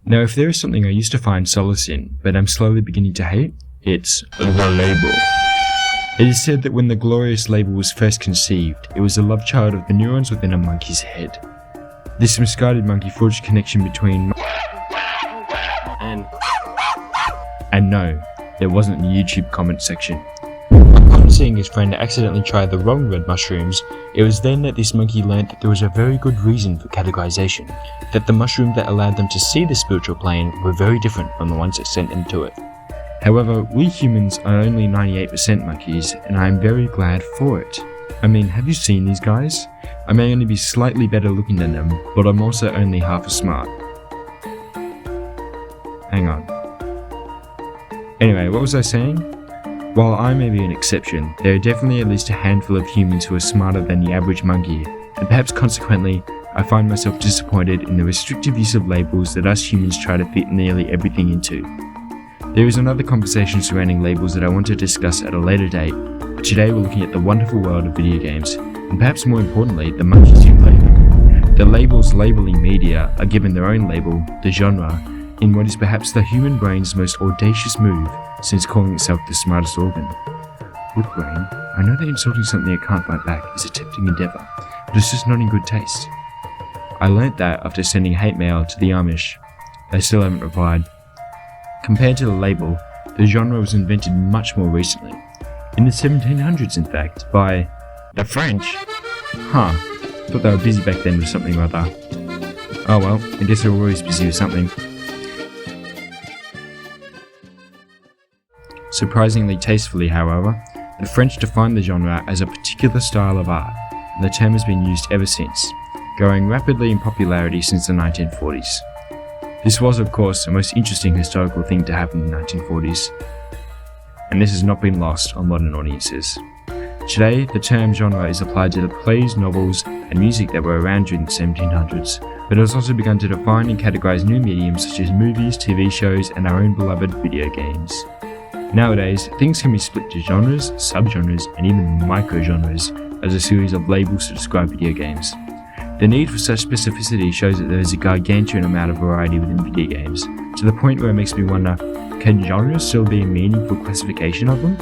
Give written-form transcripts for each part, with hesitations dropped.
Now, if there is something I used to find solace in, but I'm slowly beginning to hate, it's the label. It is said that when the glorious label was first conceived, it was the love child of the neurons within a monkey's head. This misguided monkey forged a connection between and no, there wasn't a YouTube comment section. Upon seeing his friend accidentally try the wrong red mushrooms, it was then that this monkey learnt that there was a very good reason for categorization, that the mushroom that allowed them to see the spiritual plane were very different from the ones that sent them to it. However, we humans are only 98% monkeys, and I am very glad for it. I mean, have you seen these guys? I may only be slightly better looking than them, but I'm also only half as smart. Hang on. Anyway, what was I saying? While I may be an exception, there are definitely at least a handful of humans who are smarter than the average monkey, and perhaps consequently, I find myself disappointed in the restrictive use of labels that us humans try to fit nearly everything into. There is another conversation surrounding labels that I want to discuss at a later date, but today we're looking at the wonderful world of video games, and perhaps more importantly, the monkeys who play them. The labels labeling media are given their own label, the genre, in what is perhaps the human brain's most audacious move since calling itself the smartest organ. Good brain, I know that insulting something I can't fight back is a tempting endeavour, but it's just not in good taste. I learnt that after sending hate mail to the Amish. They still haven't replied. Compared to the label, the genre was invented much more recently. In the 1700s, in fact, by the French. Thought they were busy back then with something or other. Oh well, I guess they're always busy with something. Surprisingly tastefully, however, the French defined the genre as a particular style of art, and the term has been used ever since, growing rapidly in popularity since the 1940s. This was, of course, the most interesting historical thing to happen in the 1940s, and this has not been lost on modern audiences. Today, the term genre is applied to the plays, novels, and music that were around during the 1700s, but it has also begun to define and categorize new mediums such as movies, TV shows, and our own beloved video games. Nowadays, things can be split to genres, subgenres, and even microgenres as a series of labels to describe video games. The need for such specificity shows that there is a gargantuan amount of variety within video games, to the point where it makes me wonder, can genres still be a meaningful classification of them?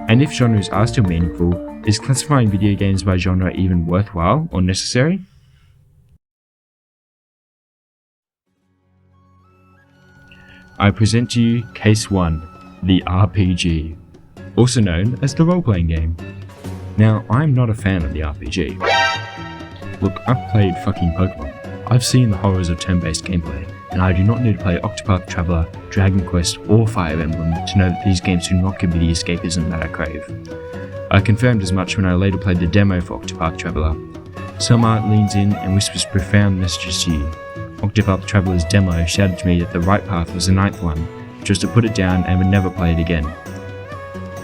And if genres are still meaningful, is classifying video games by genre even worthwhile or necessary? I present to you Case 1. The RPG, also known as the role-playing game. Now, I'm not a fan of the RPG. Look, I've played fucking Pokemon. I've seen the horrors of turn-based gameplay, and I do not need to play Octopath Traveler, Dragon Quest, or Fire Emblem to know that these games do not give me the escapism that I crave. I confirmed as much when I later played the demo for Octopath Traveler. Some art leans in and whispers profound messages to you. Octopath Traveler's demo shouted to me that the right path was the 9th one, just to put it down and would never play it again.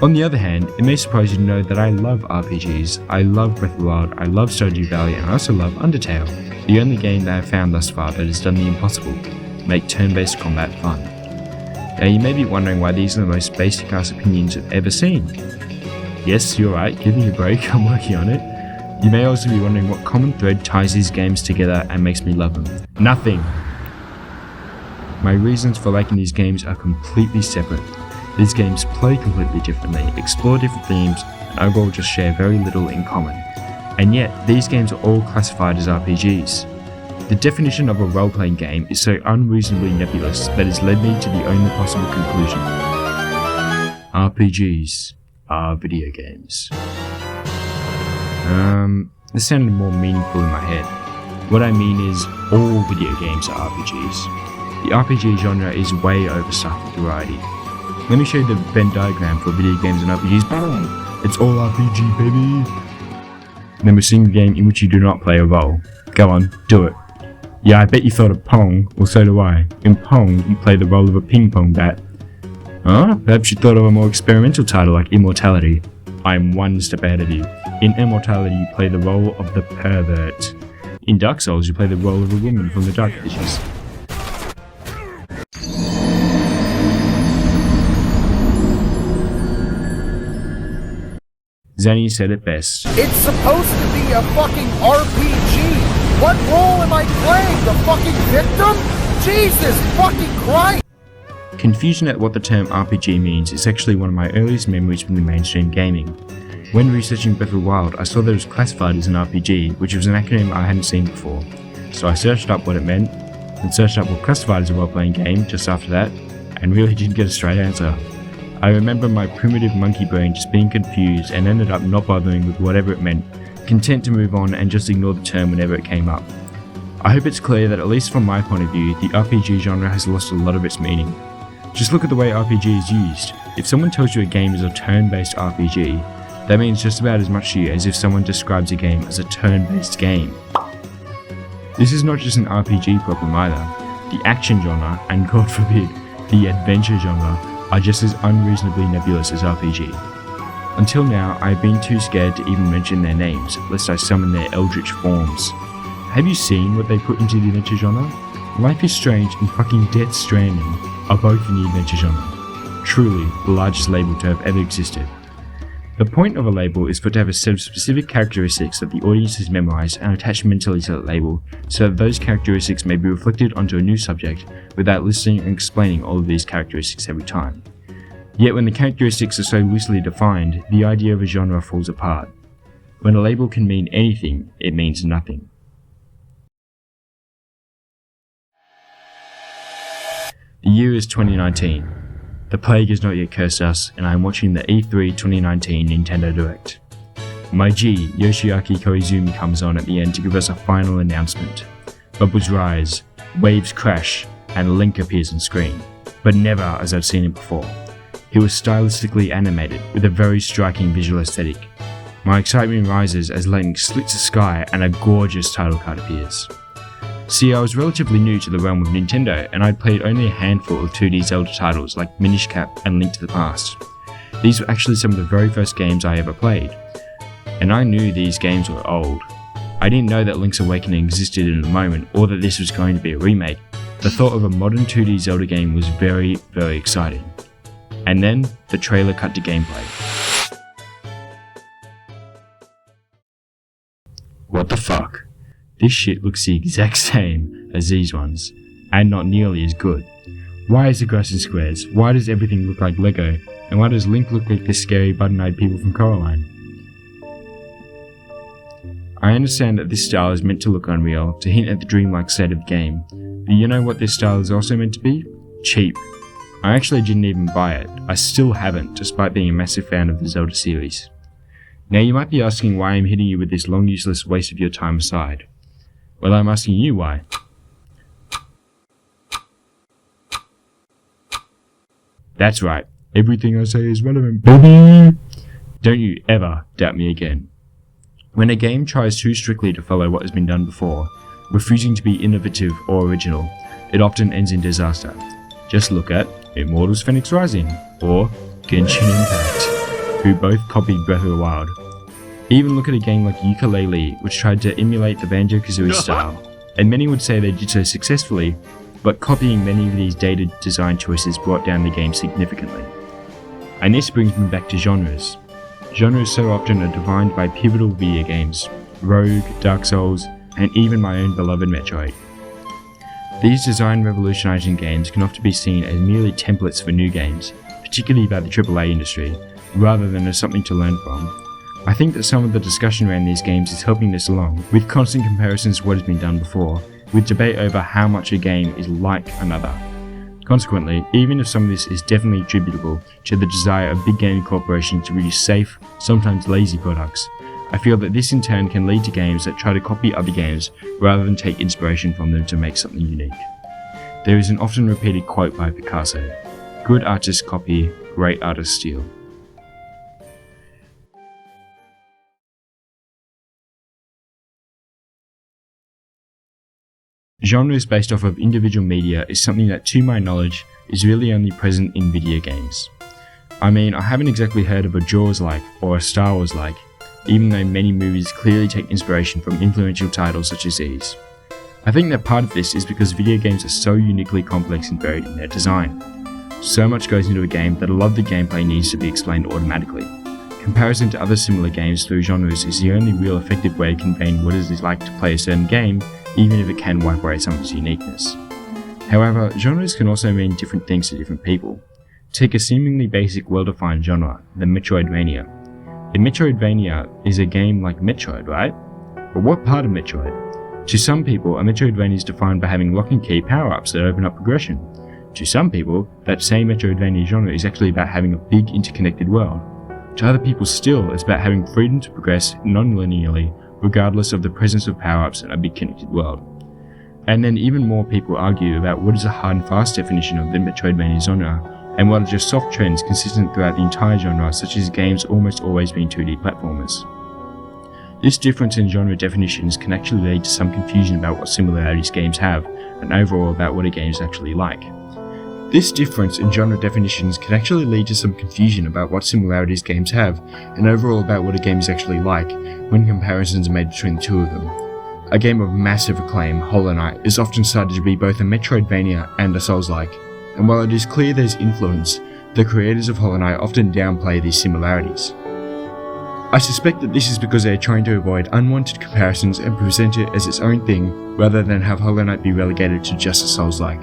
On the other hand, it may surprise you to know that I love RPGs, I love Breath of the Wild, I love Stardew Valley, and I also love Undertale, the only game that I have found thus far that has done the impossible, make turn-based combat fun. Now you may be wondering why these are the most basic ass opinions I've ever seen. Yes, you're right, give me a break, I'm working on it. You may also be wondering what common thread ties these games together and makes me love them. Nothing! My reasons for liking these games are completely separate. These games play completely differently, explore different themes, and overall just share very little in common. And yet, these games are all classified as RPGs. The definition of a role-playing game is so unreasonably nebulous that it's led me to the only possible conclusion. RPGs are video games. This sounded more meaningful in my head. What I mean is, all video games are RPGs. The RPG genre is way overstuffed with variety. Let me show you the Venn diagram for video games and RPGs. Boom! It's all RPG, baby! Then we're seeing a game in which you do not play a role. Go on, do it. Yeah, I bet you thought of Pong, well so do I. In Pong, you play the role of a ping pong bat. Huh? Perhaps you thought of a more experimental title like Immortality. I'm one step ahead of you. In Immortality, you play the role of the pervert. In Dark Souls, you play the role of a woman from the Dark Ages. Zanny said it best. It's supposed to be a fucking RPG! What role am I playing? The fucking victim? Jesus fucking Christ! Confusion at what the term RPG means is actually one of my earliest memories from the mainstream gaming. When researching Breath of the Wild, I saw that it was classified as an RPG, which was an acronym I hadn't seen before. So I searched up what it meant, and searched up what classified as a role-playing game just after that, and really didn't get a straight answer. I remember my primitive monkey brain just being confused and ended up not bothering with whatever it meant, content to move on and just ignore the term whenever it came up. I hope it's clear that at least from my point of view, the RPG genre has lost a lot of its meaning. Just look at the way RPG is used. If someone tells you a game is a turn-based RPG, that means just about as much to you as if someone describes a game as a turn-based game. This is not just an RPG problem either. The action genre, and God forbid, the adventure genre, are just as unreasonably nebulous as RPG. Until now, I have been too scared to even mention their names, lest I summon their eldritch forms. Have you seen what they put into the adventure genre? Life is Strange and fucking Death Stranding are both in the adventure genre. Truly, the largest label to have ever existed. The point of a label is for it to have a set of specific characteristics that the audience has memorized and attached mentally to that label, so that those characteristics may be reflected onto a new subject without listing and explaining all of these characteristics every time. Yet when the characteristics are so loosely defined, the idea of a genre falls apart. When a label can mean anything, it means nothing. The year is 2019. The plague has not yet cursed us, and I am watching the E3 2019 Nintendo Direct. My G, Yoshiaki Koizumi, comes on at the end to give us a final announcement. Bubbles rise, waves crash, and Link appears on screen, but never as I've seen it before. He was stylistically animated, with a very striking visual aesthetic. My excitement rises as lightning slits the sky and a gorgeous title card appears. See, I was relatively new to the realm of Nintendo, and I'd played only a handful of 2D Zelda titles like Minish Cap and Link to the Past. These were actually some of the very first games I ever played, and I knew these games were old. I didn't know that Link's Awakening existed in the moment, or that this was going to be a remake. The thought of a modern 2D Zelda game was very, very exciting. And then, the trailer cut to gameplay. What the fuck? This shit looks the exact same as these ones, and not nearly as good. Why is the grass in squares? Why does everything look like Lego? And why does Link look like the scary button-eyed people from Coraline? I understand that this style is meant to look unreal, to hint at the dreamlike state of the game, but you know what this style is also meant to be? Cheap. I actually didn't even buy it. I still haven't, despite being a massive fan of the Zelda series. Now you might be asking why I'm hitting you with this long useless waste of your time aside. Well, I'm asking you why. That's right, everything I say is relevant, baby! Don't you ever doubt me again. When a game tries too strictly to follow what has been done before, refusing to be innovative or original, it often ends in disaster. Just look at Immortals Fenyx Rising, or Genshin Impact, who both copied Breath of the Wild. Even look at a game like Yooka-Laylee, which tried to emulate the Banjo-Kazooie style, and many would say they did so successfully, but copying many of these dated design choices brought down the game significantly. And this brings me back to genres. Genres so often are defined by pivotal video games, Rogue, Dark Souls, and even my own beloved Metroid. These design revolutionizing games can often be seen as merely templates for new games, particularly by the AAA industry, rather than as something to learn from. I think that some of the discussion around these games is helping this along, with constant comparisons to what has been done before, with debate over how much a game is like another. Consequently, even if some of this is definitely attributable to the desire of big gaming corporations to produce safe, sometimes lazy products, I feel that this in turn can lead to games that try to copy other games rather than take inspiration from them to make something unique. There is an often repeated quote by Picasso: "Good artists copy, great artists steal." Genres based off of individual media is something that, to my knowledge, is really only present in video games. I mean, I haven't exactly heard of a Jaws-like or a Star Wars-like, even though many movies clearly take inspiration from influential titles such as these. I think that part of this is because video games are so uniquely complex and varied in their design. So much goes into a game that a lot of the gameplay needs to be explained automatically. Comparison to other similar games through genres is the only real effective way of conveying what it is like to play a certain game, even if it can wipe away some of its uniqueness. However, genres can also mean different things to different people. Take a seemingly basic well-defined genre, the Metroidvania. A Metroidvania is a game like Metroid, right? But what part of Metroid? To some people, a Metroidvania is defined by having lock and key power-ups that open up progression. To some people, that same Metroidvania genre is actually about having a big interconnected world. To other people still, it's about having freedom to progress non-linearly, regardless of the presence of power-ups in a big connected world. And then even more people argue about what is a hard and fast definition of the Metroidvania genre, and what are just soft trends consistent throughout the entire genre, such as games almost always being 2D platformers. This difference in genre definitions can actually lead to some confusion about what similarities games have, and overall about what a game is actually like. This difference in genre definitions can actually lead to some confusion about what similarities games have, and overall about what a game is actually like, when comparisons are made between the two of them. A game of massive acclaim, Hollow Knight, is often cited to be both a Metroidvania and a Souls-like, and while it is clear there's influence, the creators of Hollow Knight often downplay these similarities. I suspect that this is because they are trying to avoid unwanted comparisons and present it as its own thing, rather than have Hollow Knight be relegated to just a Souls-like.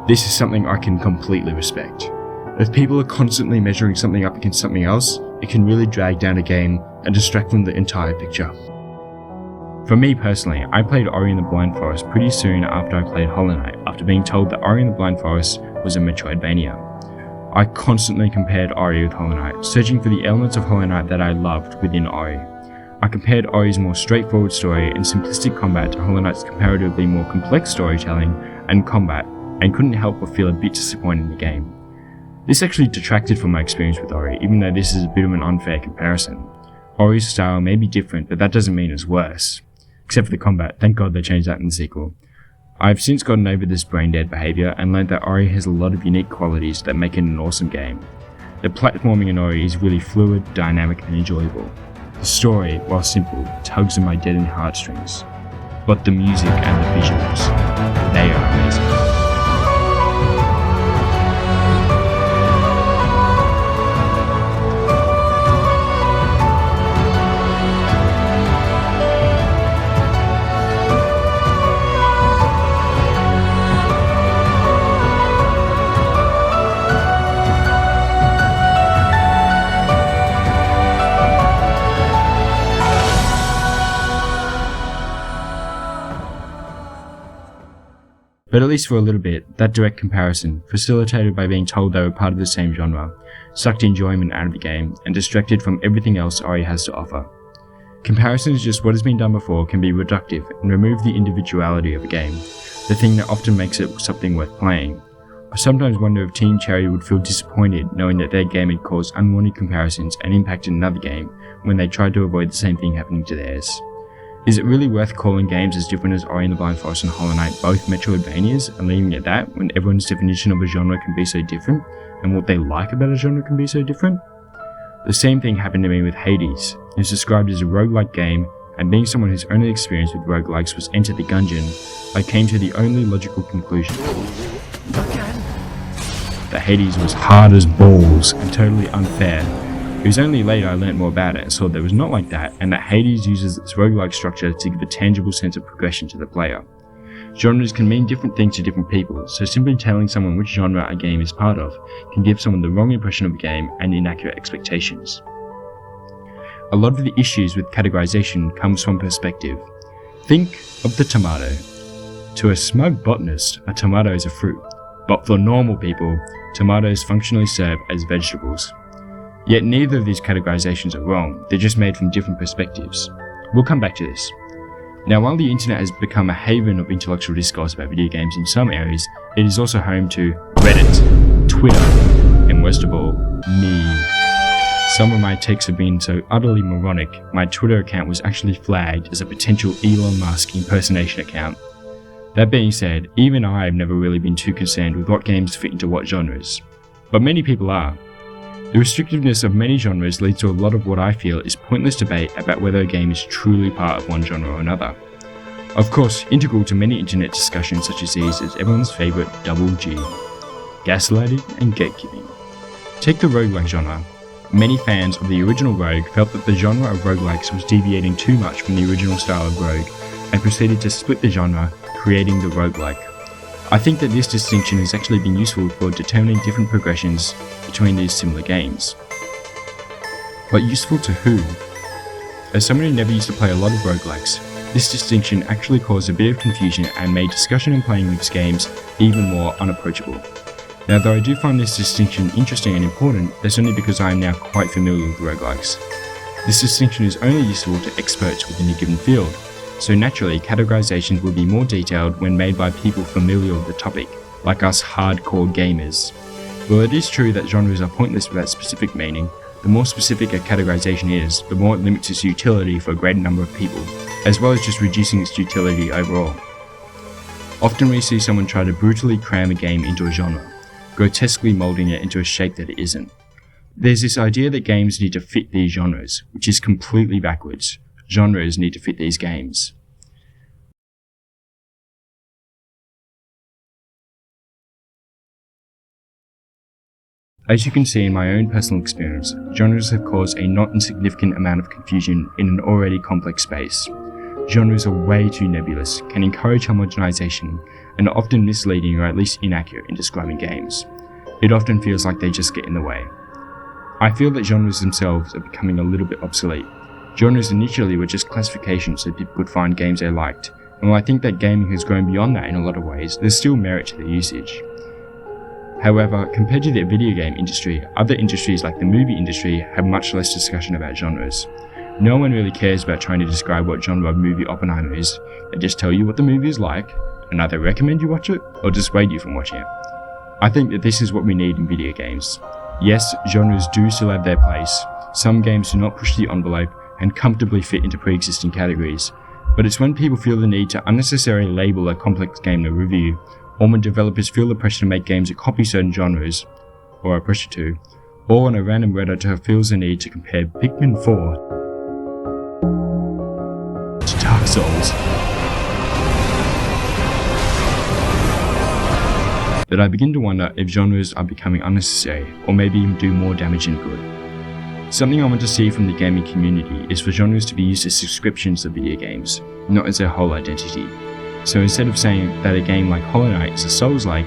This is something I can completely respect. If people are constantly measuring something up against something else, it can really drag down a game and distract from the entire picture. For me personally, I played Ori and the Blind Forest pretty soon after I played Hollow Knight, after being told that Ori and the Blind Forest was a Metroidvania. I constantly compared Ori with Hollow Knight, searching for the elements of Hollow Knight that I loved within Ori. I compared Ori's more straightforward story and simplistic combat to Hollow Knight's comparatively more complex storytelling and combat, and couldn't help but feel a bit disappointed in the game. This actually detracted from my experience with Ori, even though this is a bit of an unfair comparison. Ori's style may be different, but that doesn't mean it's worse. Except for the combat, thank God they changed that in the sequel. I've since gotten over this brain-dead behaviour and learned that Ori has a lot of unique qualities that make it an awesome game. The platforming in Ori is really fluid, dynamic and enjoyable. The story, while simple, tugs on my deadened heartstrings. But the music and the visuals, they are amazing. But at least for a little bit, that direct comparison, facilitated by being told they were part of the same genre, sucked enjoyment out of the game and distracted from everything else Ori has to offer. Comparison is just what has been done before can be reductive and remove the individuality of a game, the thing that often makes it something worth playing. I sometimes wonder if Team Cherry would feel disappointed knowing that their game had caused unwanted comparisons and impacted another game when they tried to avoid the same thing happening to theirs. Is it really worth calling games as different as Ori and the Blind Forest and Hollow Knight both Metroidvanias and leaving it at that when everyone's definition of a genre can be so different and what they like about a genre can be so different? The same thing happened to me with Hades. It was described as a roguelike game, and being someone whose only experience with roguelikes was Enter the Gungeon, I came to the only logical conclusion. That Hades was hard as balls and totally unfair. It was only later I learnt more about it and saw that it was not like that, and that Hades uses its roguelike structure to give a tangible sense of progression to the player. Genres can mean different things to different people, so simply telling someone which genre a game is part of can give someone the wrong impression of a game and inaccurate expectations. A lot of the issues with categorization comes from perspective. Think of the tomato. To a smug botanist, a tomato is a fruit, but for normal people, tomatoes functionally serve as vegetables. Yet neither of these categorizations are wrong, they're just made from different perspectives. We'll come back to this. Now, while the internet has become a haven of intellectual discourse about video games in some areas, it is also home to Reddit, Twitter, and worst of all, me. Some of my takes have been so utterly moronic, my Twitter account was actually flagged as a potential Elon Musk impersonation account. That being said, even I have never really been too concerned with what games fit into what genres. But many people are. The restrictiveness of many genres leads to a lot of what I feel is pointless debate about whether a game is truly part of one genre or another. Of course, integral to many internet discussions such as these is everyone's favourite double G: gaslighting and gatekeeping. Take the roguelike genre. Many fans of the original Rogue felt that the genre of roguelikes was deviating too much from the original style of Rogue, and proceeded to split the genre, creating the roguelike. I think that this distinction has actually been useful for determining different progressions between these similar games. But useful to who? As someone who never used to play a lot of roguelikes, this distinction actually caused a bit of confusion and made discussion and playing these games even more unapproachable. Now, though I do find this distinction interesting and important, that's only because I am now quite familiar with roguelikes. This distinction is only useful to experts within a given field, so naturally categorizations will be more detailed when made by people familiar with the topic, like us hardcore gamers. While it is true that genres are pointless without specific meaning, the more specific a categorization is, the more it limits its utility for a greater number of people, as well as just reducing its utility overall. Often we see someone try to brutally cram a game into a genre, grotesquely molding it into a shape that it isn't. There's this idea that games need to fit these genres, which is completely backwards. Genres need to fit these games. As you can see in my own personal experience, genres have caused a not insignificant amount of confusion in an already complex space. Genres are way too nebulous, can encourage homogenization, and are often misleading or at least inaccurate in describing games. It often feels like they just get in the way. I feel that genres themselves are becoming a little bit obsolete. Genres initially were just classifications so people could find games they liked, and while I think that gaming has grown beyond that in a lot of ways, there's still merit to their usage. However, compared to the video game industry, other industries like the movie industry have much less discussion about genres. No one really cares about trying to describe what genre of movie Oppenheimer is. They just tell you what the movie is like, and either recommend you watch it, or dissuade you from watching it. I think that this is what we need in video games. Yes, genres do still have their place. Some games do not push the envelope and comfortably fit into pre-existing categories, but it's when people feel the need to unnecessarily label a complex game to review, or when developers feel the pressure to make games that copy certain genres, or are pressure to, or when a random Redditor feels the need to compare Pikmin 4 to Dark Souls, that I begin to wonder if genres are becoming unnecessary, or maybe even do more damage than good. Something I want to see from the gaming community is for genres to be used as descriptions of video games, not as their whole identity. So instead of saying that a game like Hollow Knight is a Souls-like,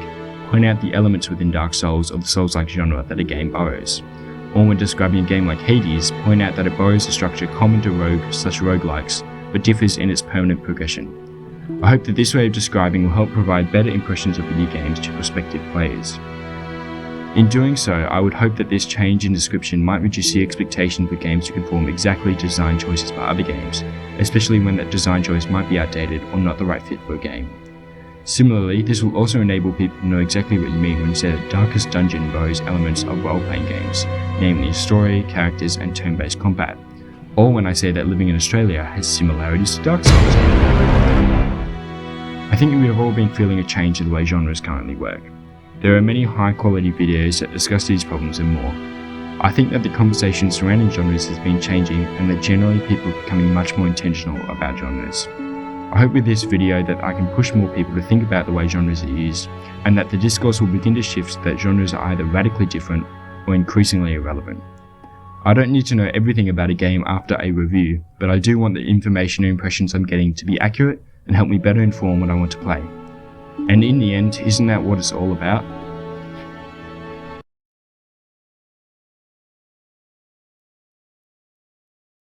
point out the elements within Dark Souls or the Souls-like genre that a game borrows. Or when describing a game like Hades, point out that it borrows a structure common to roguelikes, but differs in its permanent progression. I hope that this way of describing will help provide better impressions of video games to prospective players. In doing so, I would hope that this change in description might reduce the expectation for games to conform exactly to design choices by other games, especially when that design choice might be outdated or not the right fit for a game. Similarly, this will also enable people to know exactly what you mean when you say that Darkest Dungeon borrows elements of role-playing games, namely story, characters, and turn-based combat, or when I say that Living in Australia has similarities to Dark Souls. I think we have all been feeling a change in the way genres currently work. There are many high-quality videos that discuss these problems and more. I think that the conversation surrounding genres has been changing and that generally people are becoming much more intentional about genres. I hope with this video that I can push more people to think about the way genres are used, and that the discourse will begin to shift so that genres are either radically different or increasingly irrelevant. I don't need to know everything about a game after a review, but I do want the information and impressions I'm getting to be accurate and help me better inform what I want to play. And in the end, isn't that what it's all about?